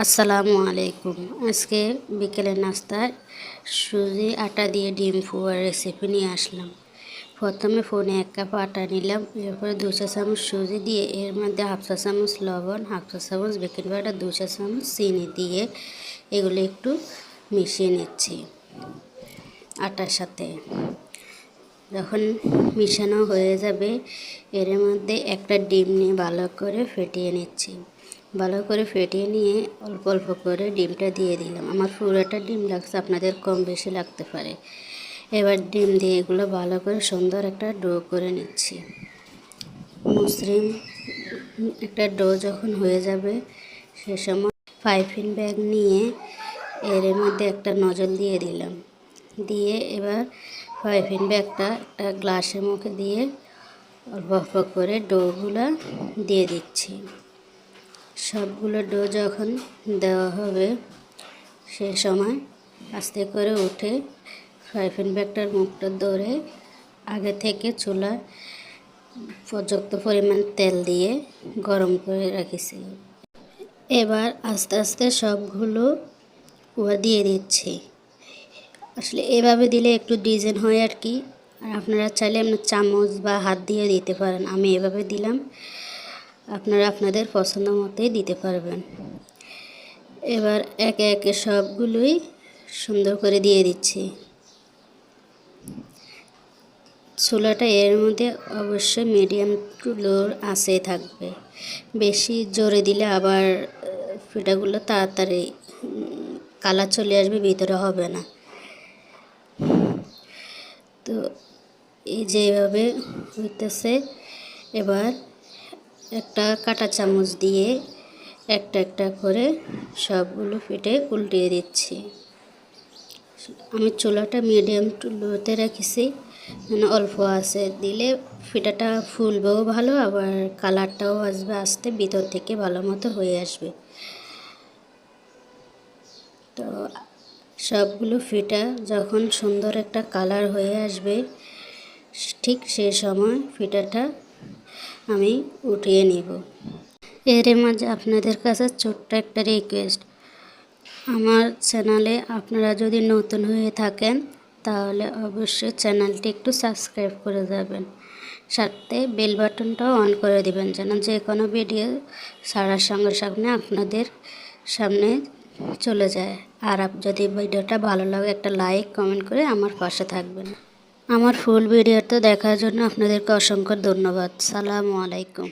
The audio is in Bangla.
আসসালামু আলাইকুম। আজকে বিকেলের নাস্তায় সুজি আটা দিয়ে ডিম ফুয়ার রেসিপি নিয়ে আসলাম। প্রথমে ফোনে 1 কাপ আটা নিলাম, এরপরে 2 চা চামচ সুজি দিয়ে এর মধ্যে 1/2 চা চামচ লবণ, 1/2 চা চামচ বেকিং পাউডার, 2 চা চামচ চিনি দিয়ে এগুলো একটু মিশিয়ে নিচ্ছি আটার সাথে। যখন মিশানো হয়ে যাবে এর মধ্যে একটা ডিম নিয়ে ভালো করে ফেটিয়ে নিচ্ছি। ভালো করে ফেটিয়ে নিয়ে অল্প অল্প করে ডিমটা দিয়ে দিলাম। আমার পুরোটা ডিম লাগছে, আপনাদের কম বেশি লাগতে পারে। এবার ডিম দিয়ে এগুলো ভালো করে সুন্দর একটা ডো করে নিচ্ছি। মসৃণ একটা ডো যখন হয়ে যাবে সে সময় পাইপিং ব্যাগ নিয়ে এর মধ্যে একটা নজল দিয়ে দিলাম। দিয়ে এবার পাইপিং ব্যাগটা একটা গ্লাসের মুখে দিয়ে অল্প অল্প করে ডোগুলো দিয়ে দিচ্ছি। সবগুলো ডো যখন দেওয়া হবে সে সময় আস্তে করে উঠে পাইপিং ব্যাগটার মুখটা ধরে আগে থেকে চুলায় পর্যাপ্ত পরিমাণ তেল দিয়ে গরম করে রাখিছি। এবার আস্তে আস্তে সবগুলো দিয়ে দিচ্ছি। আসলে এভাবে দিলে একটু ডিজাইন হয় আর কি। আর আপনারা চাইলে আপনার চামচ বা হাত দিয়ে দিতে পারেন। আমি এভাবে দিলাম, আপনারা আপনাদের পছন্দ মতোই দিতে পারবেন। এবার একে একে সবগুলোই সুন্দর করে দিয়ে দিচ্ছি। চুলাটা এর মধ্যে অবশ্যই মিডিয়াম টু লোর আঁচে থাকবে। বেশি জোরে দিলে আবার পিঠাগুলো তাড়াতাড়ি কালার চলে আসবে, ভিতরে হবে না। তো এই যেভাবে হইতেছে এবার একটা কাঁটা চামচ দিয়ে একটা একটা করে সবগুলো পিঠে উল্টিয়ে দিচ্ছি। আমি চুলাটা মিডিয়াম টু লোতে রেখেছি, মানে অল্প আছে দিলে পিঠাটা ফুলবেও ভালো, আবার কালারটাও আসবে আস্তে, ভিতর থেকে ভালো মতো হয়ে আসবে। তো সবগুলো পিঠা যখন সুন্দর একটা কালার হয়ে আসবে ঠিক সেই সময় পিঠাটা আমি উঠিয়ে নিব। এর মাঝে আপনাদের কাছে ছোট্ট একটা রিকোয়েস্ট, আমার চ্যানেলে আপনারা যদি নতুন হয়ে থাকেন তাহলে অবশ্যই চ্যানেলটি একটু সাবস্ক্রাইব করে যাবেন, সাথে বেল বাটনটাও অন করে দিবেন যেন যে কোনো ভিডিও ছাড়ার সঙ্গে সঙ্গে আপনাদের সামনে চলে যায়। আর যদি ভিডিওটা ভালো লাগে একটা লাইক কমেন্ট করে আমার পাশে থাকবেন। আমার ফুল ভিডিওটা দেখার জন্য আপনাদেরকে অসংখ্য ধন্যবাদ। সালামু আলাইকুম।